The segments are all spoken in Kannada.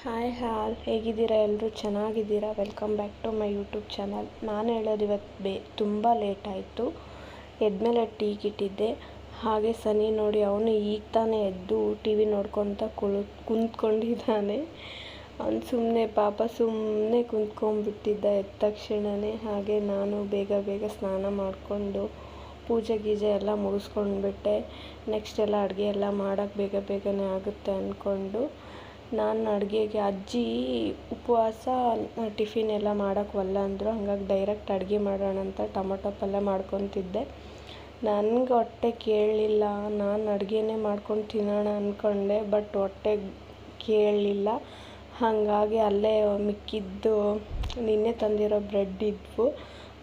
ಹಾಯ್ ಹೇಗಿದ್ದೀರಾ ಎಲ್ಲರೂ? ಚೆನ್ನಾಗಿದ್ದೀರಾ? Welcome back to my YouTube channel. ನಾನು ಹೇಳೋದು ಇವತ್ತು ತುಂಬ ಲೇಟ್ ಆಯಿತು. ಎದ್ಮೇಲೆ ಟೀಗೆ ಇಟ್ಟಿದ್ದೆ. ಹಾಗೆ ಸನಿ ನೋಡಿ ಅವನು ಈಗ ತಾನೇ ಎದ್ದು ಟಿ ವಿ ನೋಡ್ಕೊತ ಕುಂತ್ಕೊಂಡಿದ್ದಾನೆ. ಅವನು ಸುಮ್ಮನೆ ಕುಂತ್ಕೊಂಡ್ಬಿಟ್ಟಿದ್ದ ಎದ್ದ ತಕ್ಷಣವೇ. ಹಾಗೆ ನಾನು ಬೇಗ ಸ್ನಾನ ಮಾಡಿಕೊಂಡು ಪೂಜೆ ಗೀಜೆ ಎಲ್ಲ ಮುಗಿಸ್ಕೊಂಡ್ಬಿಟ್ಟೆ. ನೆಕ್ಸ್ಟ್ ಎಲ್ಲ ಅಡುಗೆ ಎಲ್ಲ ಮಾಡೋಕ್ಕೆ ಬೇಗನೆ ಆಗುತ್ತೆ ಅಂದ್ಕೊಂಡು ನಾನು ಅಡುಗೆಗೆ ಅಜ್ಜಿ ಉಪವಾಸ ಟಿಫಿನ್ ಎಲ್ಲ ಮಾಡೋಕ್ಕೆ ಒಲ್ಲ ಅಂದರು. ಹಾಗಾಗಿ ಡೈರೆಕ್ಟ್ ಅಡುಗೆ ಮಾಡೋಣ ಅಂತ ಟೊಮೊಟೊ ಪಲ್ಯ ಮಾಡ್ಕೊತಿದ್ದೆ. ನನಗೆ ಹೊಟ್ಟೆ ಕೇಳಲಿಲ್ಲ. ನಾನು ಅಡುಗೆನೇ ಮಾಡ್ಕೊಂಡು ತಿನ್ನೋಣ ಅಂದ್ಕೊಂಡೆ, ಬಟ್ ಹೊಟ್ಟೆ ಕೇಳಲಿಲ್ಲ. ಹಾಗಾಗಿ ಅಲ್ಲೇ ಮಿಕ್ಕಿದ್ದು ನಿನ್ನೆ ತಂದಿರೋ ಬ್ರೆಡ್ ಇದ್ವು,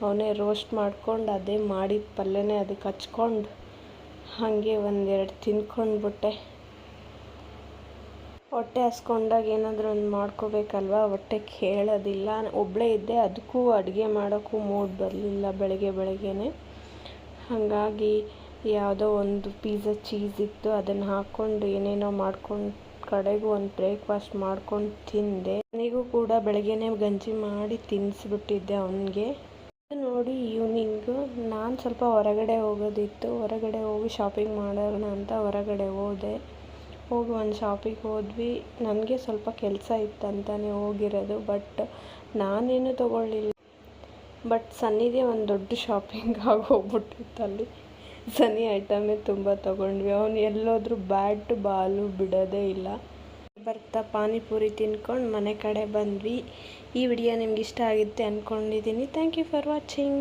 ಅವನ್ನೇ ರೋಸ್ಟ್ ಮಾಡ್ಕೊಂಡು ಅದೇ ಮಾಡಿದ ಪಲ್ಯನೇ ಅದಕ್ಕೆ ಹಚ್ಕೊಂಡು ಹಾಗೆ ಒಂದೆರಡು ತಿಂದ್ಕೊಂಡ್ಬಿಟ್ಟೆ. ಹೊಟ್ಟೆ ಹಸ್ಕೊಂಡಾಗ ಏನಾದರೂ ಒಂದು ಮಾಡ್ಕೋಬೇಕಲ್ವ, ಹೊಟ್ಟೆ ಕೇಳೋದಿಲ್ಲ. ಒಬ್ಬಳೇ ಇದ್ದೆ, ಅದಕ್ಕೂ ಅಡುಗೆ ಮಾಡೋಕ್ಕೂ ಮೂಡ್ ಬರಲಿಲ್ಲ ಬೆಳಗ್ಗೆನೆ. ಹಾಗಾಗಿ ಯಾವುದೋ ಒಂದು ಪಿಜ್ಜಾ ಚೀಸ್ ಇತ್ತು, ಅದನ್ನು ಹಾಕ್ಕೊಂಡು ಏನೇನೋ ಮಾಡ್ಕೊಂಡು ಕಡೆಗೂ ಒಂದು ಬ್ರೇಕ್ಫಾಸ್ಟ್ ಮಾಡ್ಕೊಂಡು ತಿಂದೆ. ನನಗೂ ಕೂಡ ಬೆಳಗ್ಗೆನೇ ಗಂಜಿ ಮಾಡಿ ತಿನ್ನಿಸ್ಬಿಟ್ಟಿದ್ದೆ ಅವನಿಗೆ. ನೋಡಿ ಈವ್ನಿಂಗು ನಾನು ಸ್ವಲ್ಪ ಹೊರಗಡೆ ಹೋಗೋದಿತ್ತು. ಹೊರಗಡೆ ಹೋಗಿ ಶಾಪಿಂಗ್ ಮಾಡೋಣ ಅಂತ ಹೊರಗಡೆ ಹೋಗಿ ಒಂದು ಶಾಪಿಗೆ ಹೋದ್ವಿ. ನನಗೆ ಸ್ವಲ್ಪ ಕೆಲಸ ಇತ್ತಂತಾನೆ ಹೋಗಿರೋದು, ಬಟ್ ನಾನೇನು ತೊಗೊಳ್ಳಿಲ್ಲ. ಬಟ್ ಸನ್ನಿಗೆ ಒಂದು ದೊಡ್ಡ ಶಾಪಿಂಗ್ ಆಗೋಗ್ಬಿಟ್ಟಿತ್ತಲ್ಲಿ. ಸನ್ನಿ ಐಟಮೇ ತುಂಬ ತೊಗೊಂಡ್ವಿ. ಅವನು ಎಲ್ಲೋದ್ರೂ ಬ್ಯಾಟ್ ಬಾಲು ಬಿಡೋದೇ ಇಲ್ಲ. ಬರ್ತಾ ಪಾನಿಪುರಿ ತಿನ್ಕೊಂಡು ಮನೆ ಕಡೆ ಬಂದ್ವಿ. ಈ ವಿಡಿಯೋ ನಿಮ್ಗೆ ಇಷ್ಟ ಆಗುತ್ತೆ ಅಂದ್ಕೊಂಡಿದ್ದೀನಿ. Thank you for watching.